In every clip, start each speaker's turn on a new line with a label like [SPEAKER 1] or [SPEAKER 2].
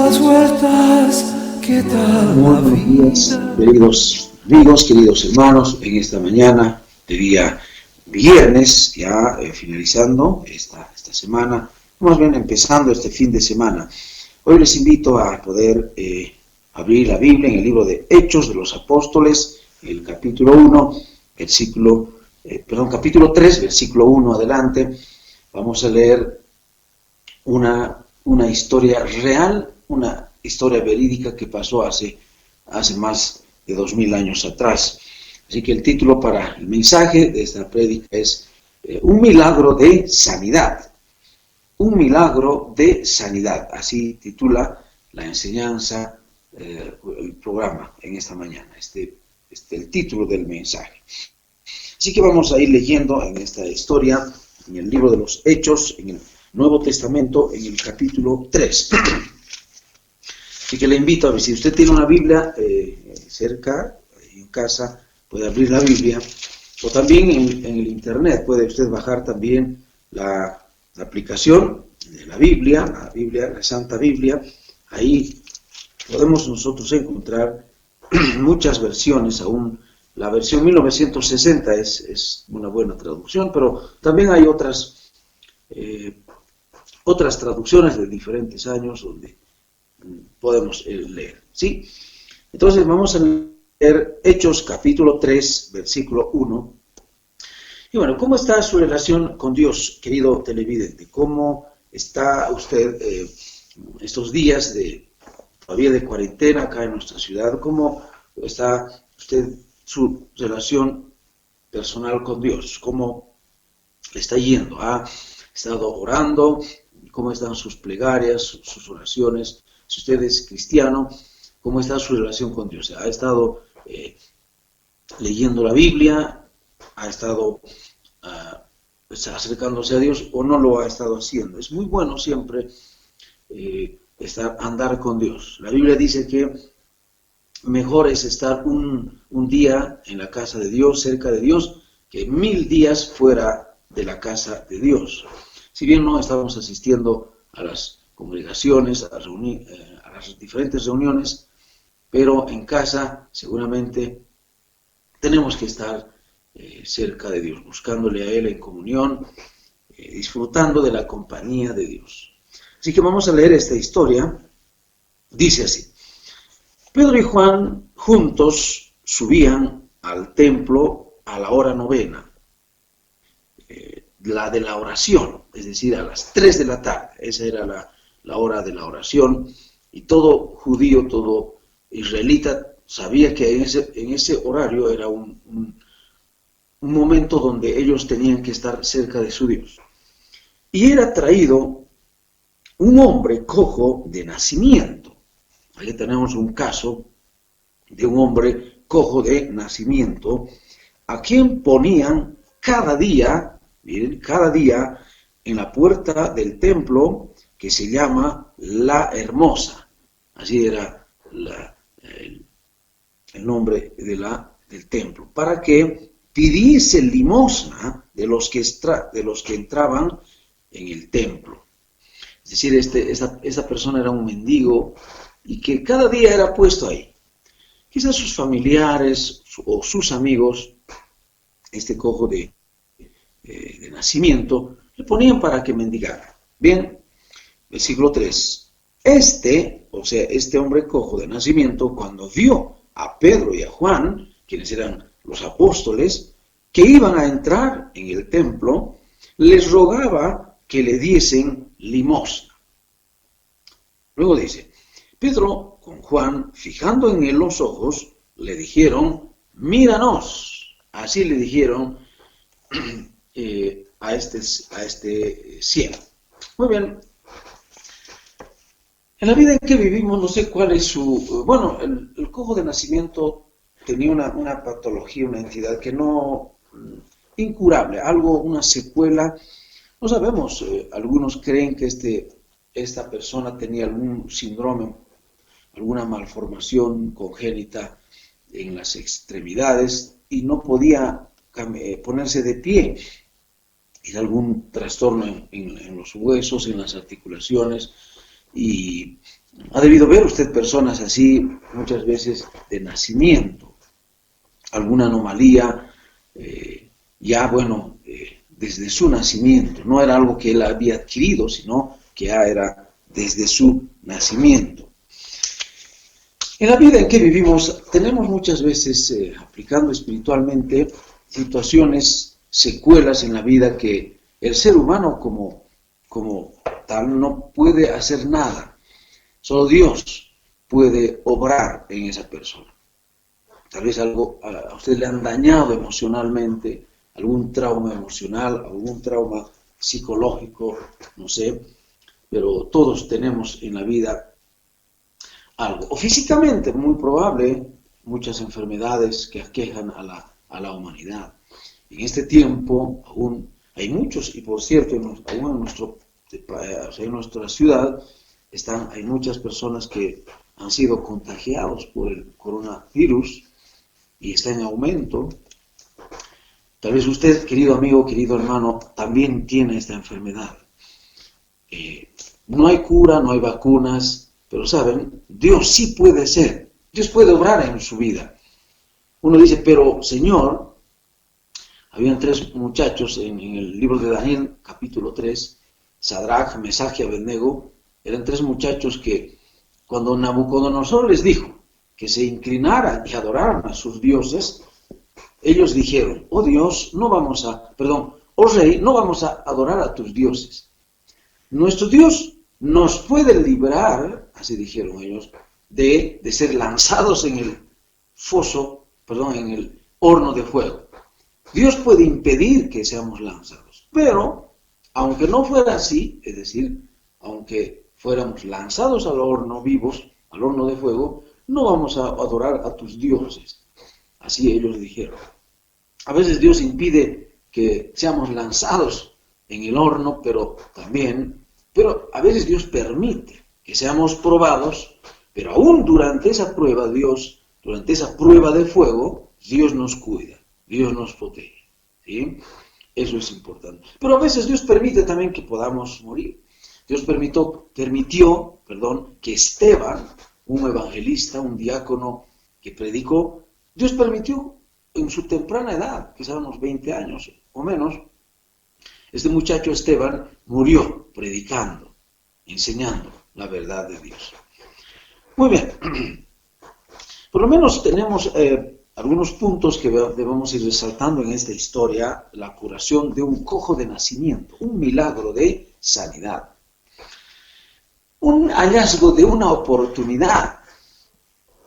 [SPEAKER 1] las vueltas que da la
[SPEAKER 2] Buenos días,
[SPEAKER 1] vida.
[SPEAKER 2] queridos amigos, queridos hermanos, en esta mañana de día viernes, ya finalizando esta semana, más bien empezando este fin de semana. Hoy les invito a poder abrir la Biblia en el libro de Hechos de los Apóstoles, el capítulo 1, capítulo 3, versículo 1 adelante. Vamos a leer una historia real, una historia verídica que pasó hace más de 2000 años atrás. Así que el título para el mensaje de esta prédica es Un milagro de sanidad. Un milagro de sanidad. Así titula la enseñanza, el programa en esta mañana, el título del mensaje. Así que vamos a ir leyendo en esta historia, en el libro de los Hechos, en el Nuevo Testamento, en el capítulo 3. Así que le invito a ver si usted tiene una Biblia cerca, en casa, puede abrir la Biblia, o también en el internet puede usted bajar también la aplicación de la Biblia, la Santa Biblia. Ahí podemos nosotros encontrar muchas versiones, aún la versión 1960 es una buena traducción, pero también hay otras traducciones de diferentes años donde podemos leer, ¿sí? Entonces vamos a leer Hechos capítulo 3, versículo 1. Y bueno, ¿cómo está su relación con Dios, querido televidente? ¿Cómo está usted estos días todavía de cuarentena acá en nuestra ciudad? ¿Cómo está usted su relación personal con Dios? ¿Cómo le está yendo? ¿Ha estado orando? ¿Cómo están sus plegarias, sus oraciones? Si usted es cristiano, ¿cómo está su relación con Dios? ¿Ha estado leyendo la Biblia? ¿Ha estado acercándose a Dios o no lo ha estado haciendo? Es muy bueno siempre andar con Dios. La Biblia dice que mejor es estar un día en la casa de Dios, cerca de Dios, que 1000 días fuera de la casa de Dios. Si bien no estamos asistiendo a las congregaciones, a las diferentes reuniones, pero en casa seguramente tenemos que estar cerca de Dios, buscándole a Él en comunión, disfrutando de la compañía de Dios. Así que vamos a leer esta historia. Dice así: Pedro y Juan juntos subían al templo a la hora novena, la de la oración, es decir, a las 3 de la tarde. Esa era la hora de la oración, y todo judío, todo israelita sabía que en ese horario era un momento donde ellos tenían que estar cerca de su Dios. Y era traído un hombre cojo de nacimiento. Aquí tenemos un caso de un hombre cojo de nacimiento, a quien ponían cada día, miren, cada día en la puerta del templo que se llama La Hermosa. Así era el nombre del templo, para que pidiese limosna de los que entraban en el templo. Es decir, esa persona era un mendigo y que cada día era puesto ahí. Quizás sus familiares o sus amigos, este cojo de nacimiento, le ponían para que mendigara. Bien, versículo 3. Este hombre cojo de nacimiento, cuando vio a Pedro y a Juan, quienes eran los apóstoles, que iban a entrar en el templo, les rogaba que le diesen limosna. Luego dice: Pedro con Juan, fijando en él los ojos, le dijeron: míranos. Así le dijeron a este ciego. Muy bien. En la vida en que vivimos, no sé cuál es su... Bueno, el cojo de nacimiento tenía una patología, una entidad que no... incurable, una secuela. No sabemos, algunos creen que esta persona tenía algún síndrome, alguna malformación congénita en las extremidades y no podía ponerse de pie. Era algún trastorno en los huesos, en las articulaciones, y Ha debido ver usted personas así muchas veces de nacimiento, alguna anomalía, ya bueno, desde su nacimiento. No era algo que él había adquirido, sino que ya era desde su nacimiento. En la vida en que vivimos tenemos muchas veces, aplicando espiritualmente, situaciones, secuelas en la vida que el ser humano como tal no puede hacer nada. Solo Dios puede obrar en esa persona. Tal vez algo a usted le han dañado emocionalmente, algún trauma emocional, algún trauma psicológico, no sé, pero todos tenemos en la vida algo. O físicamente, muy probable, muchas enfermedades que aquejan a la humanidad. En este tiempo aún hay muchos, y por cierto, aún en nuestra ciudad hay muchas personas que han sido contagiados por el coronavirus y está en aumento. Tal vez usted, querido amigo, querido hermano, también tiene esta enfermedad. No hay cura, no hay vacunas, pero saben, Dios sí puede ser, Dios puede obrar en su vida. Uno dice, pero Señor, habían 3 muchachos en el libro de Daniel, capítulo 3, Sadrach, Mesach y Abednego, eran 3 muchachos que cuando Nabucodonosor les dijo que se inclinaran y adoraran a sus dioses, ellos dijeron, oh rey, no vamos a adorar a tus dioses. Nuestro Dios nos puede librar, así dijeron ellos, de ser lanzados en el en el horno de fuego. Dios puede impedir que seamos lanzados, pero aunque no fuera así, es decir, aunque fuéramos lanzados al horno vivos, al horno de fuego, no vamos a adorar a tus dioses. Así ellos dijeron. A veces Dios impide que seamos lanzados en el horno, pero a veces Dios permite que seamos probados, pero aún durante esa prueba, durante esa prueba de fuego, Dios nos cuida, Dios nos protege, ¿sí? Eso es importante. Pero a veces Dios permite también que podamos morir. Dios permitió, que Esteban, un evangelista, un diácono que predicó, Dios permitió en su temprana edad, quizás unos 20 años o menos, este muchacho Esteban murió predicando, enseñando la verdad de Dios. Muy bien, por lo menos tenemos algunos puntos que debemos ir resaltando en esta historia, la curación de un cojo de nacimiento, un milagro de sanidad, un hallazgo de una oportunidad.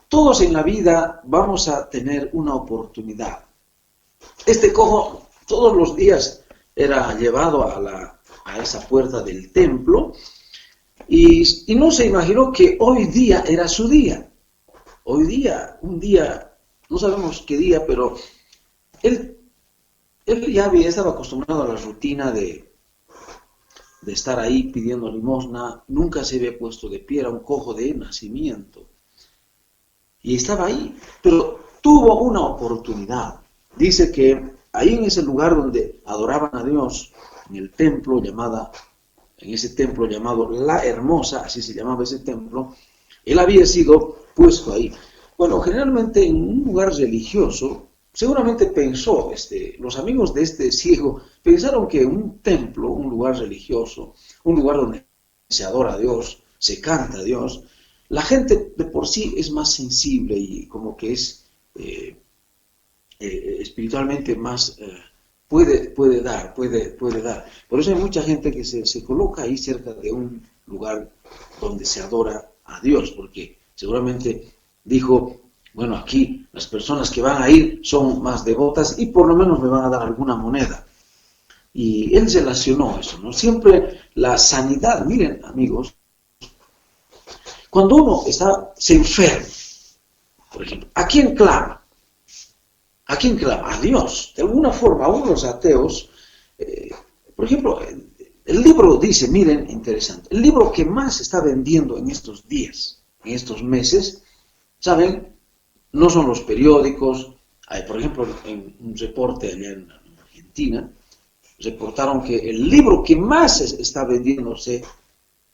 [SPEAKER 2] Todos en la vida vamos a tener una oportunidad. Este cojo todos los días era llevado a esa puerta del templo y no se imaginó que hoy día era su día. Hoy día, un día, no sabemos qué día, pero él ya estaba acostumbrado a la rutina de estar ahí pidiendo limosna, nunca se había puesto de pie, era un cojo de nacimiento. Y estaba ahí, pero tuvo una oportunidad. Dice que ahí en ese lugar donde adoraban a Dios, en ese templo llamado La Hermosa, así se llamaba ese templo, él había sido puesto ahí. Bueno, generalmente en un lugar religioso, seguramente pensó, los amigos de este ciego pensaron que un templo, un lugar religioso, un lugar donde se adora a Dios, se canta a Dios, la gente de por sí es más sensible y como que es espiritualmente más, puede dar. Por eso hay mucha gente que se coloca ahí cerca de un lugar donde se adora a Dios, porque seguramente dijo, bueno, aquí las personas que van a ir son más devotas y por lo menos me van a dar alguna moneda. Y él relacionó eso, ¿no? Siempre la sanidad, miren amigos, cuando uno se enferma, por ejemplo, ¿a quién clama? ¿A quién clama? A Dios. De alguna forma, aún los ateos, por ejemplo, el libro dice, miren, interesante, el libro que más se está vendiendo en estos días, en estos meses, ¿saben? No son los periódicos. Por ejemplo, en un reporte allá en Argentina, reportaron que el libro que más está vendiéndose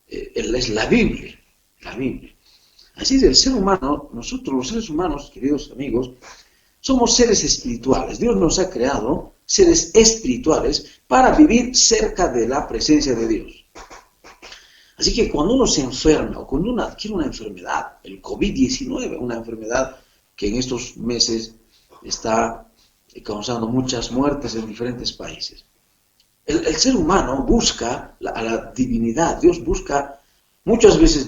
[SPEAKER 2] es la Biblia. la Biblia. Así es, el ser humano, nosotros los seres humanos, queridos amigos, somos seres espirituales. Dios nos ha creado seres espirituales para vivir cerca de la presencia de Dios. Así que cuando uno se enferma o cuando uno adquiere una enfermedad, el COVID-19, una enfermedad que en estos meses está causando muchas muertes en diferentes países, el ser humano busca a la divinidad. Dios busca, muchas veces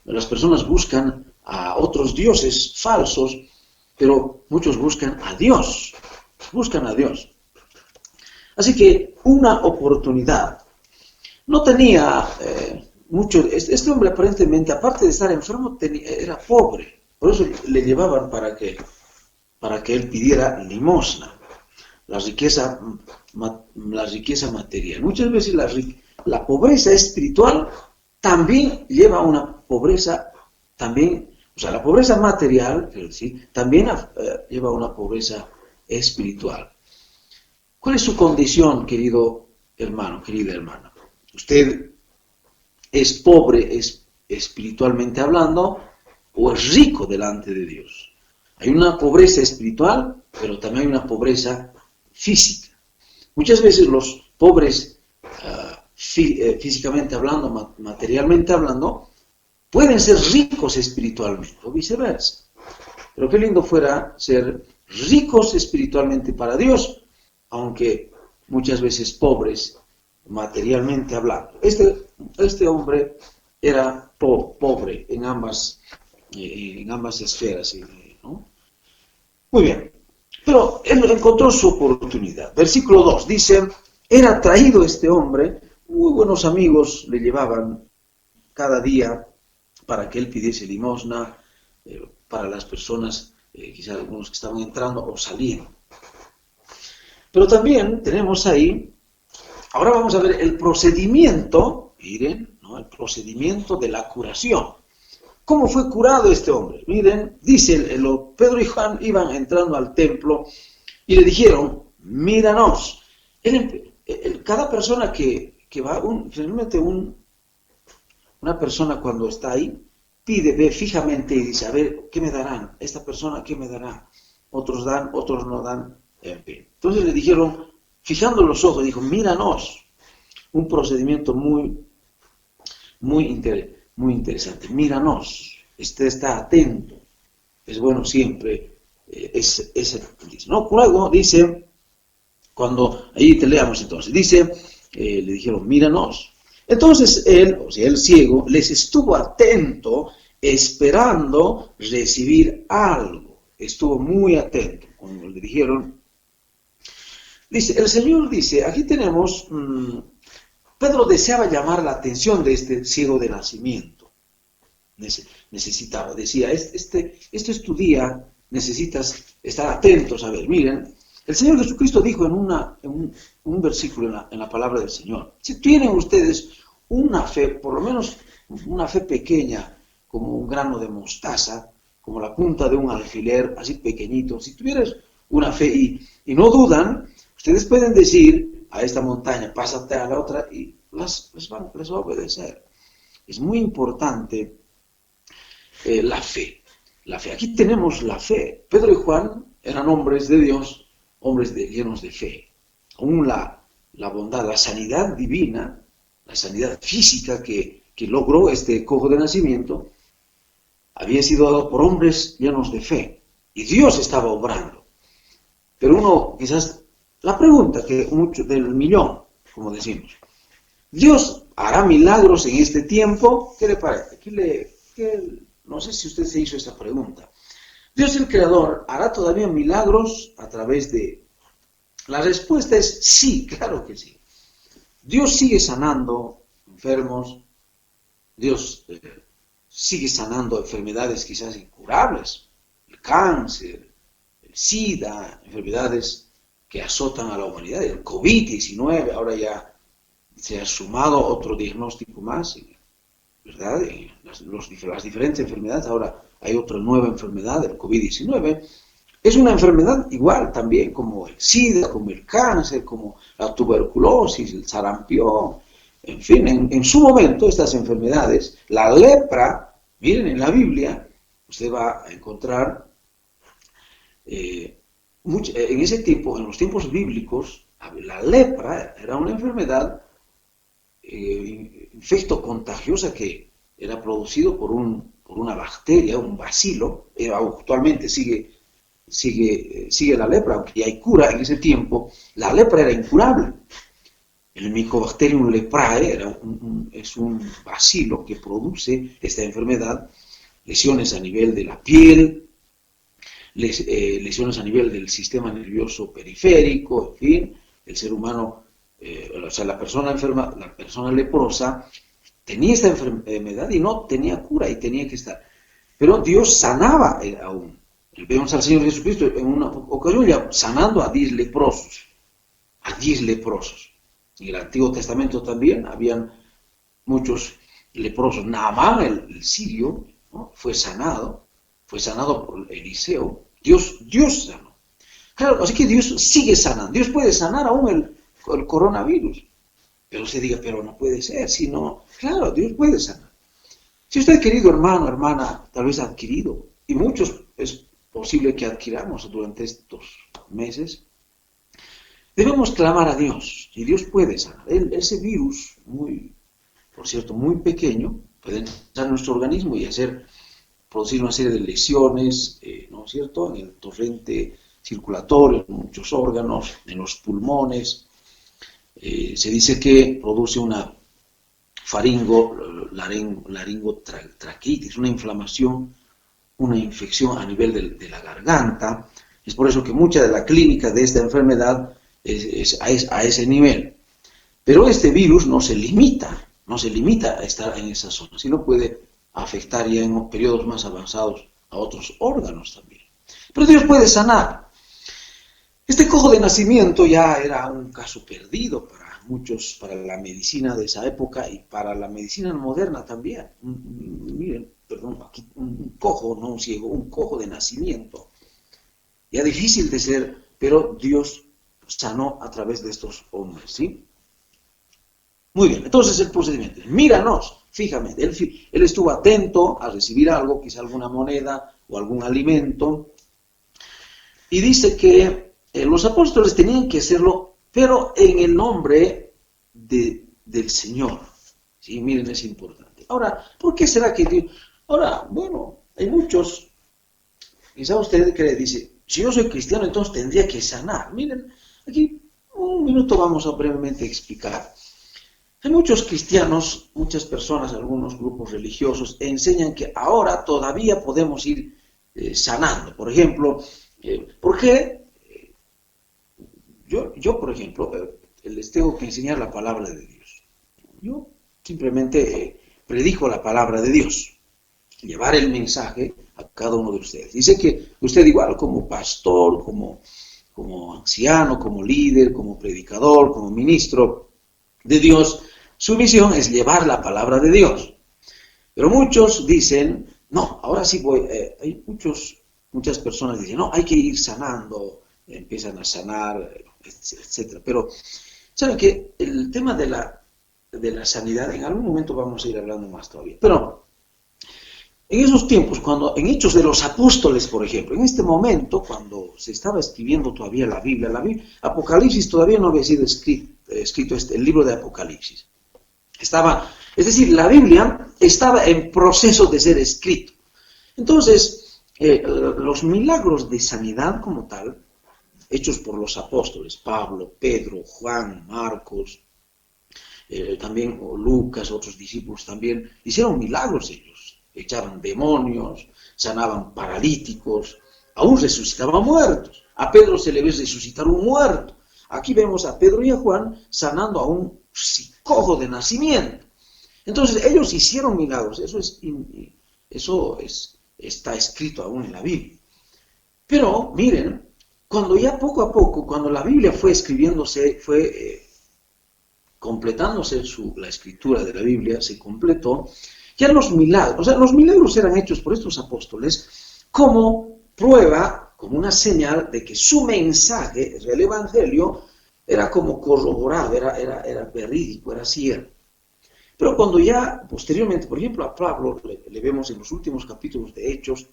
[SPEAKER 2] las personas buscan a otros dioses falsos, pero muchos buscan a Dios. Así que una oportunidad. No tenía mucho. Este hombre aparentemente, aparte de estar enfermo, era pobre. Por eso le llevaban para que él pidiera limosna. La riqueza material. Muchas veces la pobreza espiritual también lleva a una pobreza, la pobreza material, quiero decir, también lleva a una pobreza espiritual. ¿Cuál es su condición, querido hermano, querida hermana? ¿Usted es pobre espiritualmente hablando o es rico delante de Dios? Hay una pobreza espiritual, pero también hay una pobreza física. Muchas veces los pobres, físicamente hablando, materialmente hablando, pueden ser ricos espiritualmente, o viceversa. Pero qué lindo fuera ser ricos espiritualmente para Dios, aunque muchas veces pobres materialmente hablando. Este hombre era pobre en ambas esferas, ¿no? Muy bien. Pero él encontró su oportunidad. Versículo 2 dice, era traído este hombre, muy buenos amigos le llevaban cada día para que él pidiese limosna para las personas, quizás algunos que estaban entrando o saliendo. Pero también tenemos ahí, ahora vamos a ver el procedimiento, miren, ¿no? El procedimiento de la curación. ¿Cómo fue curado este hombre? Miren, dice, Pedro y Juan iban entrando al templo y le dijeron, míranos. Cada persona que va, generalmente una persona cuando está ahí, ve fijamente y dice, a ver, ¿qué me darán? Esta persona, ¿qué me dará? Otros dan, otros no dan, en fin. Entonces le dijeron, fijando los ojos, dijo, míranos. Un procedimiento muy interesante. Míranos, está atento. Es bueno siempre ¿no? Luego dice, cuando, ahí te leamos entonces, dice, le dijeron, míranos. Entonces él, o sea, el ciego, les estuvo atento, esperando recibir algo. Estuvo muy atento. Cuando le dijeron, dice, el Señor dice, aquí tenemos, Pedro deseaba llamar la atención de este ciego de nacimiento. Necesitaba, decía, este es tu día, necesitas estar atentos a ver. Miren, el Señor Jesucristo dijo en un versículo en la palabra del Señor, si tienen ustedes una fe, por lo menos una fe pequeña, como un grano de mostaza, como la punta de un alfiler, así pequeñito, si tuvieras una fe y no dudan, ustedes pueden decir a esta montaña, pásate a la otra y les va a obedecer. Es muy importante la fe. La fe. Aquí tenemos la fe. Pedro y Juan eran hombres de Dios, llenos de fe. Aún la bondad, la sanidad divina, la sanidad física que logró este cojo de nacimiento, había sido dado por hombres llenos de fe. Y Dios estaba obrando. Pero quizás, la pregunta del millón, como decimos, ¿Dios hará milagros en este tiempo? ¿Qué le parece? No sé si usted se hizo esta pregunta. ¿Dios el Creador hará todavía milagros a través de...? La respuesta es sí, claro que sí. Dios sigue sanando enfermos, Dios sigue sanando enfermedades quizás incurables, el cáncer, el SIDA, enfermedades que azotan a la humanidad, el COVID-19, ahora ya se ha sumado otro diagnóstico más, ¿verdad? Las diferentes enfermedades, ahora hay otra nueva enfermedad, el COVID-19, es una enfermedad igual también como el SIDA, como el cáncer, como la tuberculosis, el sarampión, en fin, en su momento estas enfermedades, la lepra Miren, en la Biblia usted va a encontrar, en ese tiempo, en los tiempos bíblicos, la lepra era una enfermedad infecto contagiosa que era producido por una bacteria, un bacilo. Actualmente sigue la lepra, aunque ya hay cura. En ese tiempo la lepra era incurable. El Mycobacterium leprae es un bacilo que produce esta enfermedad, lesiones a nivel de la piel, lesiones a nivel del sistema nervioso periférico, en fin. El ser humano, o sea, la persona enferma, la persona leprosa, tenía esta enfermedad y no tenía cura y tenía que estar. Pero Dios sanaba aún. Vemos al Señor Jesucristo en una ocasión ya sanando a 10 leprosos. A 10 leprosos. En el Antiguo Testamento también habían muchos leprosos. Naamán, el sirio, ¿no? fue sanado por Eliseo. Dios sanó. Claro, así que Dios sigue sanando. Dios puede sanar aún el coronavirus. Pero usted diga, pero no puede ser, sino, claro, Dios puede sanar. Si usted, querido hermano, hermana, tal vez ha adquirido, y muchos es posible que adquiramos durante estos meses, debemos clamar a Dios, y Dios puede sanar. Ese virus, por cierto, muy pequeño, puede entrar en nuestro organismo y producir una serie de lesiones, ¿no es cierto?, en el torrente circulatorio, en muchos órganos, en los pulmones. Se dice que produce una laringotraquitis, una inflamación, una infección a nivel de la garganta. Es por eso que mucha de la clínica de esta enfermedad es a ese nivel. Pero este virus no se limita a estar en esa zona, sino puede afectar ya en periodos más avanzados a otros órganos también. Pero Dios puede sanar. Este cojo de nacimiento ya era un caso perdido para muchos, para la medicina de esa época y para la medicina moderna también. Miren, perdón, aquí un cojo, no un ciego, un cojo de nacimiento. Ya difícil de ser, pero Dios sanó a través de estos hombres, ¿sí? Muy bien, entonces el procedimiento. Míranos, fíjate, él estuvo atento a recibir algo, quizá alguna moneda o algún alimento, y dice que los apóstoles tenían que hacerlo, pero en el nombre del Señor. Sí, miren, es importante. Ahora, ¿por qué será que Dios? Ahora, bueno, hay muchos, quizá usted dice, si yo soy cristiano, entonces tendría que sanar. Miren, aquí un minuto vamos a brevemente explicar. Hay muchos cristianos, muchas personas, algunos grupos religiosos, enseñan que ahora todavía podemos ir sanando. Por ejemplo, ¿por qué? Yo, por ejemplo, les tengo que enseñar la palabra de Dios. Yo simplemente predico la palabra de Dios, llevar el mensaje a cada uno de ustedes. Dice que usted igual como pastor, como anciano, como líder, como predicador, como ministro de Dios, su misión es llevar la palabra de Dios. Pero muchos dicen, no, ahora sí voy, hay muchas personas dicen, no, hay que ir sanando, empiezan a sanar, etc. Pero, ¿saben qué? El tema de la sanidad, en algún momento vamos a ir hablando más todavía. Pero, en esos tiempos, en Hechos de los Apóstoles, por ejemplo, en este momento, cuando se estaba escribiendo todavía la Biblia, Apocalipsis todavía no había sido escrito el libro de Apocalipsis. Es decir, la Biblia estaba en proceso de ser escrito. Entonces, los milagros de sanidad como tal, hechos por los apóstoles, Pablo, Pedro, Juan, Marcos, también Lucas, otros discípulos también, hicieron milagros ellos. Echaban demonios, sanaban paralíticos, aún resucitaban muertos. A Pedro se le ve resucitar un muerto. Aquí vemos a Pedro y a Juan sanando a un cojo de nacimiento. Entonces ellos hicieron milagros, eso está escrito aún en la Biblia. Pero miren, cuando ya poco a poco, cuando la Biblia fue escribiéndose, completándose la escritura de la Biblia, se completó, ya los milagros eran hechos por estos apóstoles como prueba, como una señal de que su mensaje, el evangelio, era como corroborado, era verídico, era cierto. Pero cuando ya posteriormente, por ejemplo, a Pablo le vemos en los últimos capítulos de Hechos,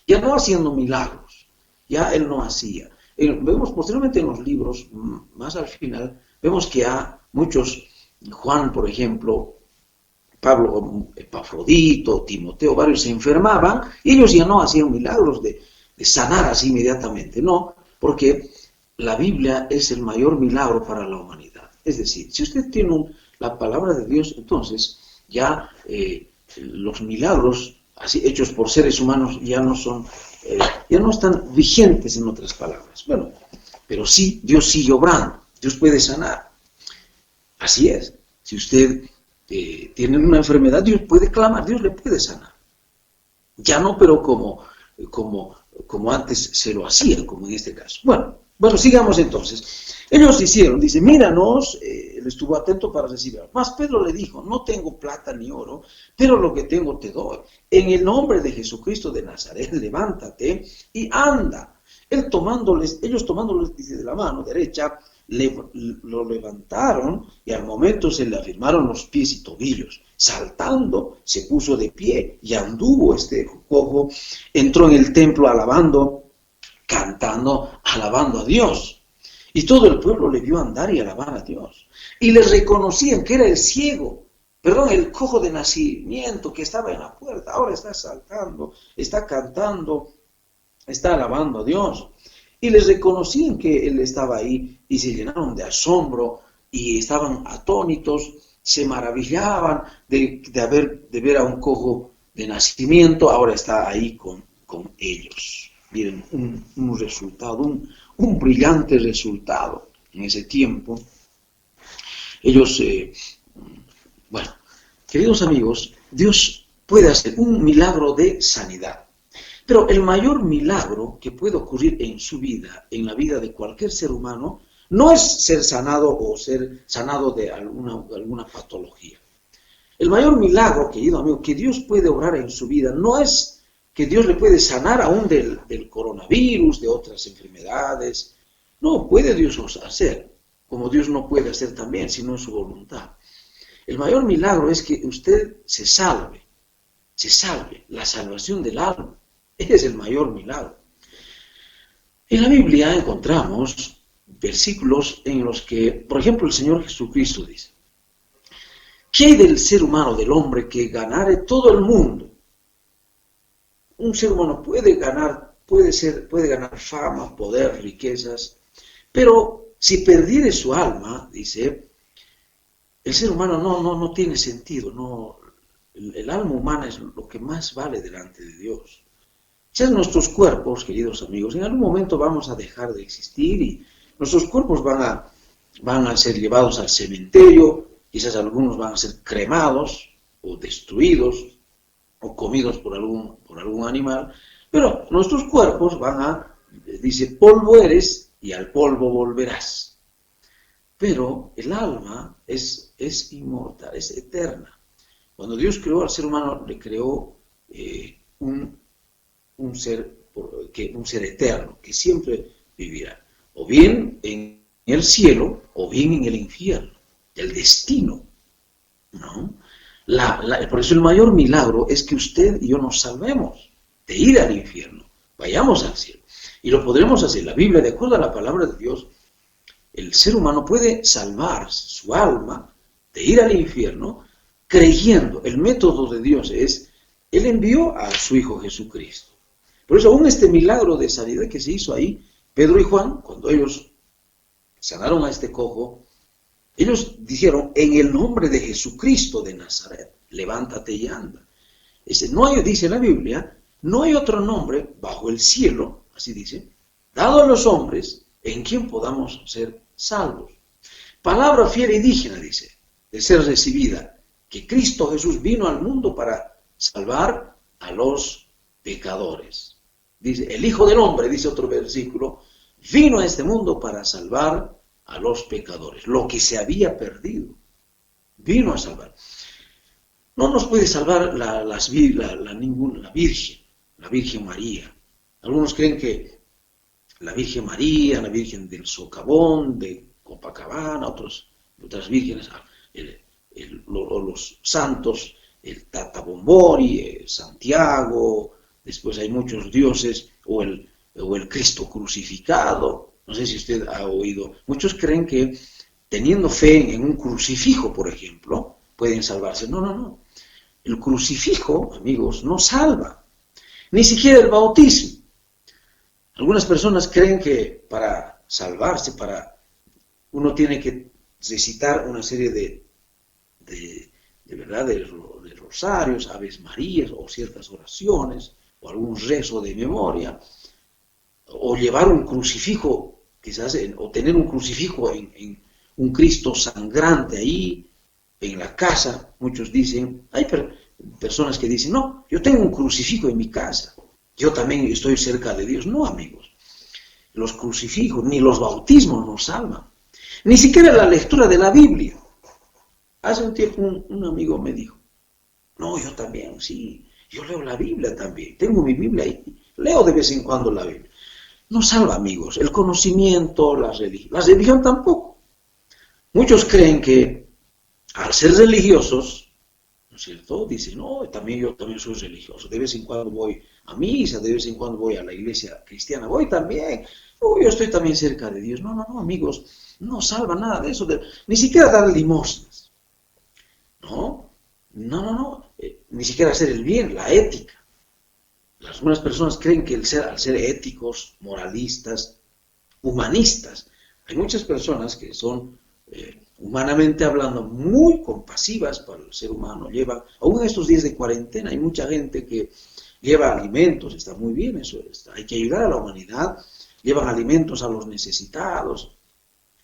[SPEAKER 2] ya no haciendo milagros, ya él no hacía. Vemos posteriormente en los libros, más al final, vemos que a muchos, Juan, por ejemplo, Pablo, Epafrodito, Timoteo, varios se enfermaban y ellos ya no hacían milagros de sanar así inmediatamente, no, porque la Biblia es el mayor milagro para la humanidad. Es decir, si usted tiene la palabra de Dios, entonces ya los milagros así hechos por seres humanos ya no están vigentes, en otras palabras. Bueno, pero sí, Dios sigue obrando, Dios puede sanar. Así es. Si usted tiene una enfermedad, Dios puede clamar, Dios le puede sanar. Ya no, pero como antes se lo hacían, como en este caso. Bueno, sigamos entonces. Ellos hicieron, dice, míranos, él estuvo atento para recibir. Mas Pedro le dijo, no tengo plata ni oro, pero lo que tengo te doy. En el nombre de Jesucristo de Nazaret, levántate y anda. Ellos tomándoles, dice, de la mano derecha, lo levantaron y al momento se le afirmaron los pies y tobillos. Saltando, se puso de pie y anduvo este cojo, entró en el templo alabando, cantando, alabando a Dios. Y todo el pueblo le vio andar y alabar a Dios. Y le reconocían que era el cojo de nacimiento que estaba en la puerta. Ahora está saltando, está cantando, está alabando a Dios. Y les reconocían que él estaba ahí y se llenaron de asombro y estaban atónitos, se maravillaban de ver a un cojo de nacimiento, ahora está ahí con ellos. Miren, un resultado, un brillante resultado en ese tiempo. Ellos, queridos amigos, Dios puede hacer un milagro de sanidad. Pero el mayor milagro que puede ocurrir en su vida, en la vida de cualquier ser humano, no es ser sanado o ser sanado de alguna patología. El mayor milagro, querido amigo, que Dios puede obrar en su vida no es que Dios le puede sanar aún del coronavirus, de otras enfermedades. No, puede Dios hacer, como Dios no puede hacer también, si no es su voluntad. El mayor milagro es que usted se salve, la salvación del alma. Ese es el mayor milagro. En la Biblia encontramos versículos en los que, por ejemplo, el Señor Jesucristo dice, ¿qué hay del ser humano, del hombre, que ganare todo el mundo? Un ser humano puede ganar fama, poder, riquezas, pero si perdiere su alma, dice, el ser humano no tiene sentido, el alma humana es lo que más vale delante de Dios. Quizás nuestros cuerpos, queridos amigos, en algún momento vamos a dejar de existir y nuestros cuerpos van a ser llevados al cementerio, quizás algunos van a ser cremados o destruidos o comidos por algún animal, pero nuestros cuerpos dice, polvo eres y al polvo volverás. Pero el alma es inmortal, es eterna. Cuando Dios creó al ser humano, le creó un ser eterno, que siempre vivirá, o bien en el cielo, o bien en el infierno, el destino, ¿no? Por eso el mayor milagro es que usted y yo nos salvemos de ir al infierno, vayamos al cielo, y lo podremos hacer. La Biblia, de acuerdo a la palabra de Dios, el ser humano puede salvar su alma de ir al infierno creyendo. El método de Dios es, Él envió a su Hijo Jesucristo. Por eso aún este milagro de sanidad que se hizo ahí, Pedro y Juan, cuando ellos sanaron a este cojo, ellos dijeron, en el nombre de Jesucristo de Nazaret, levántate y anda. Dice la Biblia, no hay otro nombre bajo el cielo, así dice, dado a los hombres, en quien podamos ser salvos. Palabra fiel y digna, dice, de ser recibida, que Cristo Jesús vino al mundo para salvar a los pecadores. Dice, el Hijo del Hombre, dice otro versículo, vino a este mundo para salvar a los pecadores, lo que se había perdido. Vino a salvar. No nos puede salvar la Virgen María. Algunos creen que la Virgen María, la Virgen del Socavón, de Copacabana, otras vírgenes, los santos, el Tata Bombori, Santiago, después hay muchos dioses, o el Cristo crucificado. No sé si usted ha oído. Muchos creen que teniendo fe en un crucifijo, por ejemplo, pueden salvarse. No, no, no. El crucifijo, amigos, no salva. Ni siquiera el bautismo. Algunas personas creen que para salvarse, uno tiene que recitar una serie de rosarios, Aves Marías, o ciertas oraciones, o algún rezo de memoria, o llevar un crucifijo, quizás, o tener un crucifijo en un Cristo sangrante ahí, en la casa. Muchos dicen, hay personas que dicen, no, yo tengo un crucifijo en mi casa, yo también estoy cerca de Dios. No, amigos, los crucifijos ni los bautismos nos salvan, ni siquiera la lectura de la Biblia. Hace un tiempo un amigo me dijo, no, yo también, sí, yo leo la Biblia también, tengo mi Biblia ahí, leo de vez en cuando la Biblia. No salva, amigos, el conocimiento, la religión tampoco. Muchos creen que al ser religiosos, ¿no es cierto? Dicen, no, yo también soy religioso, de vez en cuando voy a misa, de vez en cuando voy a la iglesia cristiana, voy también, yo estoy también cerca de Dios. No, no, no, amigos, no salva nada de eso, ni siquiera dar limosnas, ¿no? No, no, no, ni siquiera hacer el bien, la ética. Algunas personas creen que al ser éticos, moralistas, humanistas, hay muchas personas que son, humanamente hablando, muy compasivas para el ser humano. Aún en estos días de cuarentena, hay mucha gente que lleva alimentos, está muy bien eso, hay que ayudar a la humanidad, llevan alimentos a los necesitados,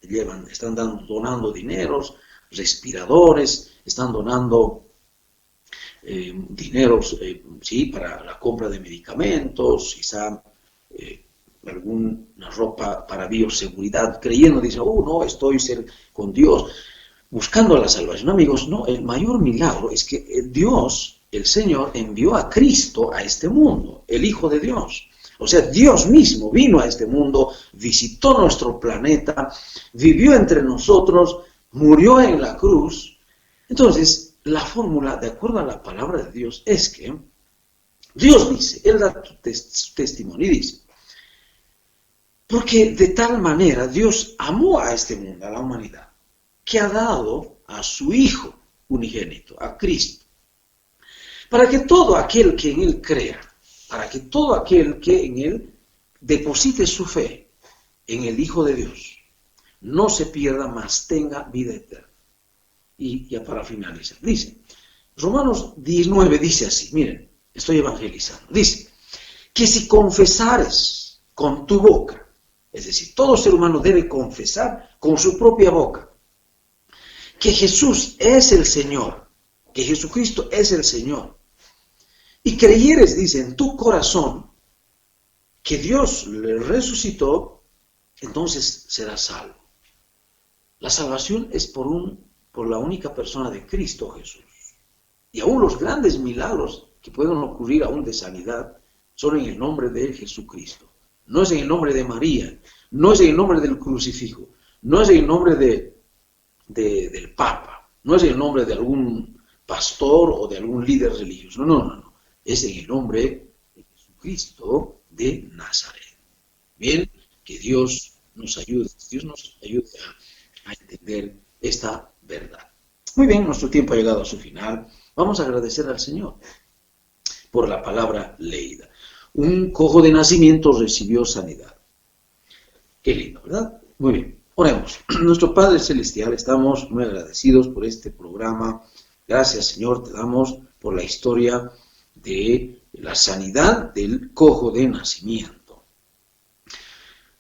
[SPEAKER 2] están donando dineros, respiradores, están donando dineros, sí, para la compra de medicamentos, quizá alguna ropa para bioseguridad, creyendo, dice, no, estoy con Dios, buscando la salvación. Amigos, no, el mayor milagro es que Dios, el Señor, envió a Cristo a este mundo, el Hijo de Dios. O sea, Dios mismo vino a este mundo, visitó nuestro planeta, vivió entre nosotros, murió en la cruz. Entonces, la fórmula, de acuerdo a la palabra de Dios, es que Dios dice, Él da su testimonio y dice, porque de tal manera Dios amó a este mundo, a la humanidad, que ha dado a su Hijo unigénito, a Cristo, para que todo aquel que en Él crea, para que todo aquel que en Él deposite su fe en el Hijo de Dios, no se pierda, mas tenga vida eterna. Y ya para finalizar, dice, Romanos 19 dice así, miren, estoy evangelizando, dice, que si confesares con tu boca, es decir, todo ser humano debe confesar con su propia boca, que Jesús es el Señor, que Jesucristo es el Señor, y creyeres, dice, en tu corazón, que Dios le resucitó, entonces serás salvo. La salvación es por la única persona de Cristo Jesús. Y aún los grandes milagros que pueden ocurrir aún de sanidad son en el nombre de Jesucristo. No es en el nombre de María, no es en el nombre del crucifijo, no es en el nombre del Papa, no es en el nombre de algún pastor o de algún líder religioso. No, no, no, no. Es en el nombre de Jesucristo de Nazaret. Bien, que Dios nos ayude a entender esta verdad. Muy bien, nuestro tiempo ha llegado a su final. Vamos a agradecer al Señor por la palabra leída. Un cojo de nacimiento recibió sanidad. Qué lindo, ¿verdad? Muy bien, oremos. Nuestro Padre Celestial, estamos muy agradecidos por este programa. Gracias, Señor, te damos por la historia de la sanidad del cojo de nacimiento.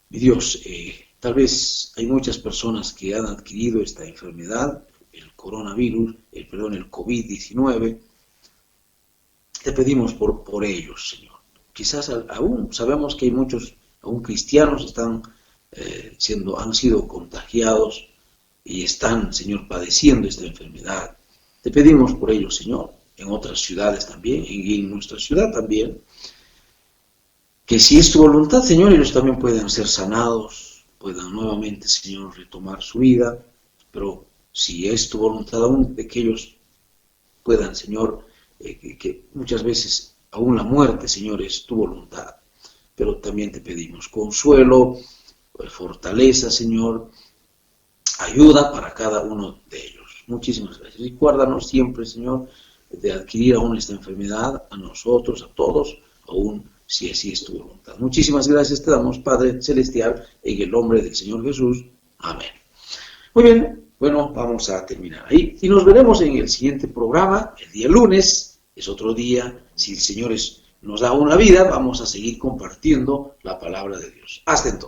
[SPEAKER 2] Mi Dios, tal vez hay muchas personas que han adquirido esta enfermedad, el coronavirus, el COVID-19. Te pedimos por ellos, Señor. Quizás aún sabemos que hay muchos, aún cristianos, han sido contagiados y están, Señor, padeciendo esta enfermedad. Te pedimos por ellos, Señor, en otras ciudades también, en nuestra ciudad también, que si es tu voluntad, Señor, ellos también puedan ser sanados, puedan nuevamente, Señor, retomar su vida, pero si es tu voluntad aún de que ellos puedan, Señor, que muchas veces aún la muerte, Señor, es tu voluntad. Pero también te pedimos consuelo, fortaleza, Señor, ayuda para cada uno de ellos. Muchísimas gracias. Y guárdanos siempre, Señor, de adquirir aún esta enfermedad, a nosotros, a todos, aún si así es tu voluntad. Muchísimas gracias te damos, Padre Celestial, en el nombre del Señor Jesús. Amén. Muy bien, bueno, vamos a terminar ahí. Y nos veremos en el siguiente programa, el día lunes. Es otro día, si el Señor nos da una vida, vamos a seguir compartiendo la palabra de Dios. Hasta entonces.